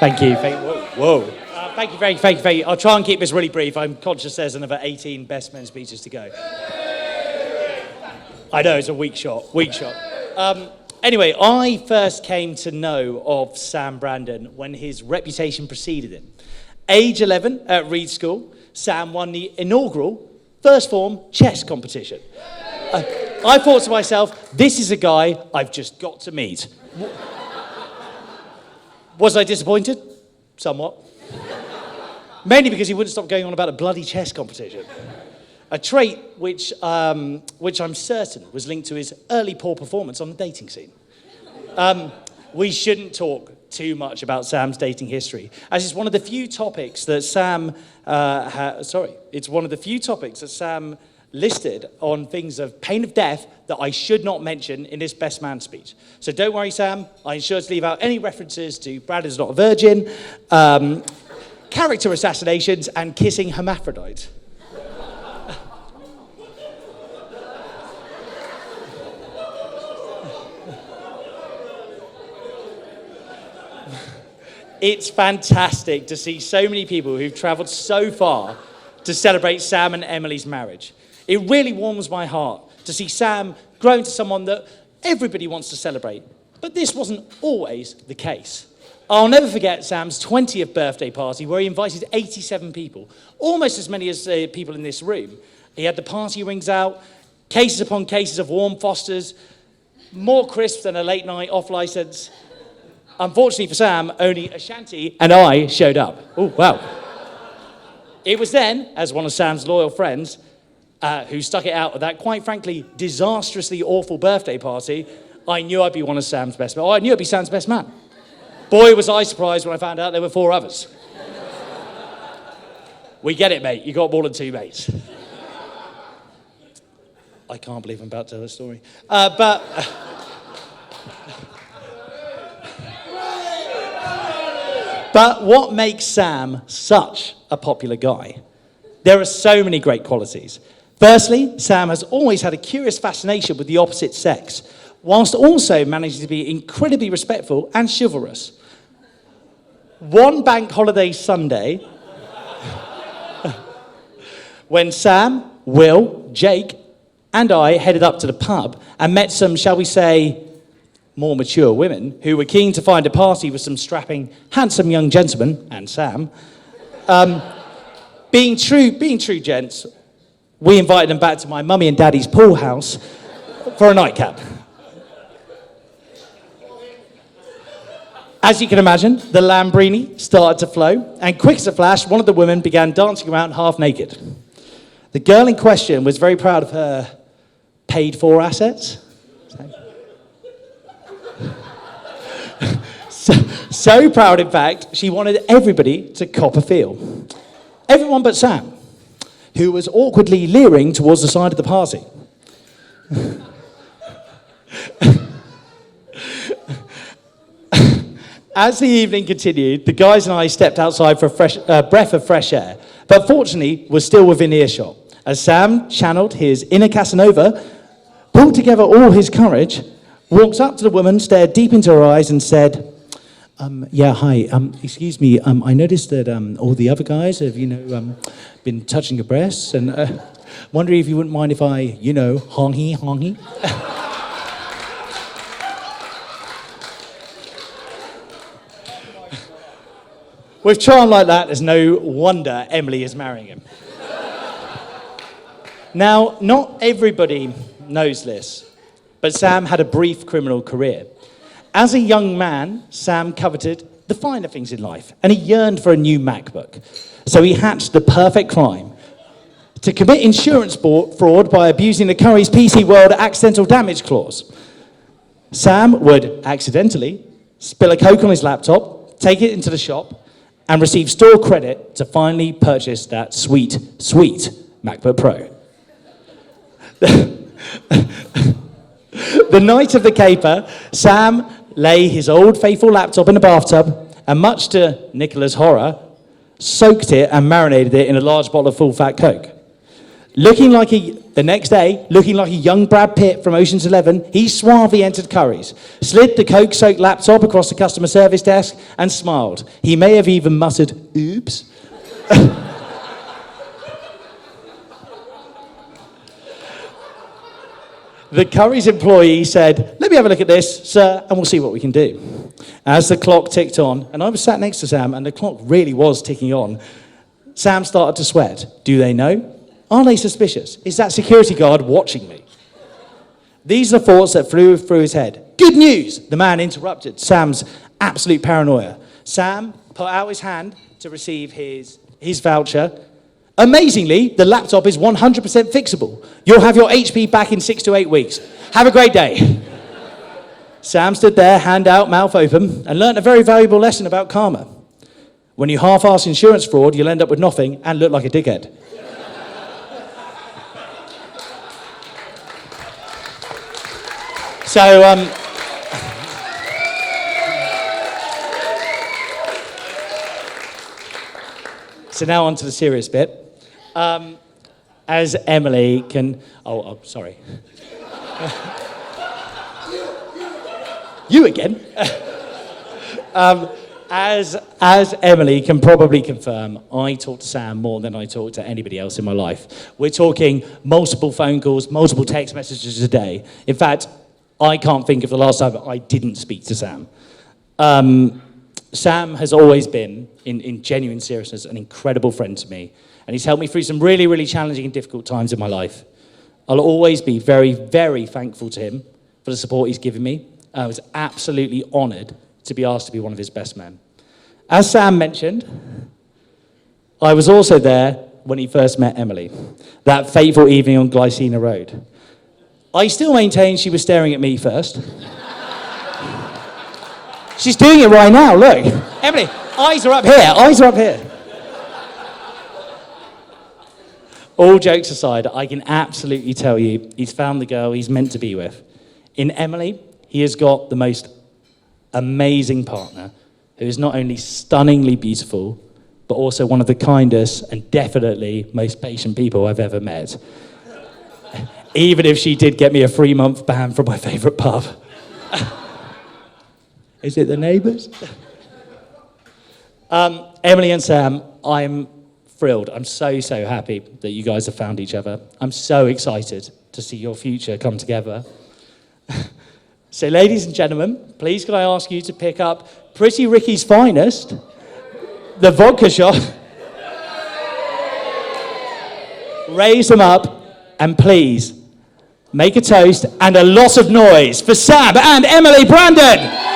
Thank you. Whoa. Thank you very. I'll try and keep this really brief. I'm conscious there's another 18 best men speeches to go. I know, it's a weak shot. Anyway, I first came to know of Sam Brandon when his reputation preceded him. Age 11 at Reed School, Sam won the inaugural first form chess competition. I thought to myself, this is a guy I've just got to meet. Was I disappointed? Somewhat. Mainly because he wouldn't stop going on about a bloody chess competition. A trait which I'm certain was linked to his early poor performance on the dating scene. We shouldn't talk too much about Sam's dating history, as it's one of the few topics that Sam listed on things of pain of death that I should not mention in this best man speech. So don't worry, Sam, I ensure to leave out any references to Brad is not a virgin, character assassinations, and kissing hermaphrodites. It's fantastic to see so many people who've travelled so far to celebrate Sam and Emily's marriage. It really warms my heart to see Sam grow into someone that everybody wants to celebrate. But this wasn't always the case. I'll never forget Sam's 20th birthday party where he invited 87 people, almost as many as people in this room. He had the party rings out, cases upon cases of warm Fosters, more crisps than a late night off licence. Unfortunately for Sam, only Ashanti and I showed up. Oh, wow. It was then, as one of Sam's loyal friends, who stuck it out at that, quite frankly, disastrously awful birthday party, I knew I'd be one of Sam's best men. I knew I'd be Sam's best man. Boy, was I surprised when I found out there were 4 others. We get it, mate. You got more than 2 mates. I can't believe I'm about to tell this story. But what makes Sam such a popular guy? There are so many great qualities. Firstly, Sam has always had a curious fascination with the opposite sex, whilst also managing to be incredibly respectful and chivalrous. One bank holiday Sunday, when Sam, Will, Jake, and I headed up to the pub and met some, shall we say, more mature women who were keen to find a party with some strapping, handsome young gentlemen, and Sam. Being true gents, we invited them back to my mummy and daddy's pool house for a nightcap. As you can imagine, the Lambrini started to flow, and quick as a flash, one of the women began dancing around half naked. The girl in question was very proud of her paid-for assets. So proud, in fact, she wanted everybody to cop a feel. Everyone but Sam, who was awkwardly leering towards the side of the party. As the evening continued, the guys and I stepped outside for a breath of fresh air, but fortunately was still within earshot, as Sam channeled his inner Casanova, pulled together all his courage, walked up to the woman, stared deep into her eyes and said, hi, excuse me, I noticed that all the other guys have, been touching your breasts, and wondering if you wouldn't mind if I, honky. With charm like that, there's no wonder Emily is marrying him. Now, not everybody knows this, but Sam had a brief criminal career. As a young man, Sam coveted the finer things in life, and he yearned for a new MacBook. So he hatched the perfect crime: to commit insurance fraud by abusing the Curry's PC World accidental damage clause. Sam would accidentally spill a Coke on his laptop, take it into the shop, and receive store credit to finally purchase that sweet, sweet MacBook Pro. The night of the caper, Sam lay his old faithful laptop in a bathtub, and much to Nicola's horror, soaked it and marinated it in a large bottle of full-fat Coke. The next day, looking like a young Brad Pitt from Ocean's 11, he suavely entered Curry's, slid the Coke-soaked laptop across the customer service desk, and smiled. He may have even muttered, "Oops." The Curry's employee said, "Let me have a look at this, sir, and we'll see what we can do." As the clock ticked on, and I was sat next to Sam, and the clock really was ticking on, Sam started to sweat. Do they know? Are they suspicious? Is that security guard watching me? These are the thoughts that flew through his head. Good news! The man interrupted Sam's absolute paranoia. Sam put out his hand to receive his voucher. Amazingly, the laptop is 100% fixable. You'll have your HP back in 6 to 8 weeks. Have a great day. Sam stood there, hand out, mouth open, and learnt a very valuable lesson about karma. When you half-arse insurance fraud, you'll end up with nothing and look like a dickhead. So now on to the serious bit. As Emily can... Oh, sorry. You again. As Emily can probably confirm, I talk to Sam more than I talk to anybody else in my life. We're talking multiple phone calls, multiple text messages a day. In fact, I can't think of the last time I didn't speak to Sam. Sam has always been, in genuine seriousness, an incredible friend to me. And he's helped me through some really, really challenging and difficult times in my life. I'll always be very, very thankful to him for the support he's given me. I was absolutely honoured to be asked to be one of his best men. As Sam mentioned, I was also there when he first met Emily, that fateful evening on Glycina Road. I still maintain she was staring at me first. She's doing it right now, look. Emily, eyes are up here, eyes are up here. All jokes aside, I can absolutely tell you he's found the girl he's meant to be with. In Emily, he has got the most amazing partner who is not only stunningly beautiful, but also one of the kindest and definitely most patient people I've ever met. Even if she did get me a 3-month ban from my favourite pub. Is it the neighbours? Emily and Sam, I'm thrilled. I'm so, so happy that you guys have found each other. I'm so excited to see your future come together. So ladies and gentlemen, please can I ask you to pick up Pretty Ricky's finest, the vodka shot. Raise them up, and please make a toast and a lot of noise for Sam and Emily Brandon.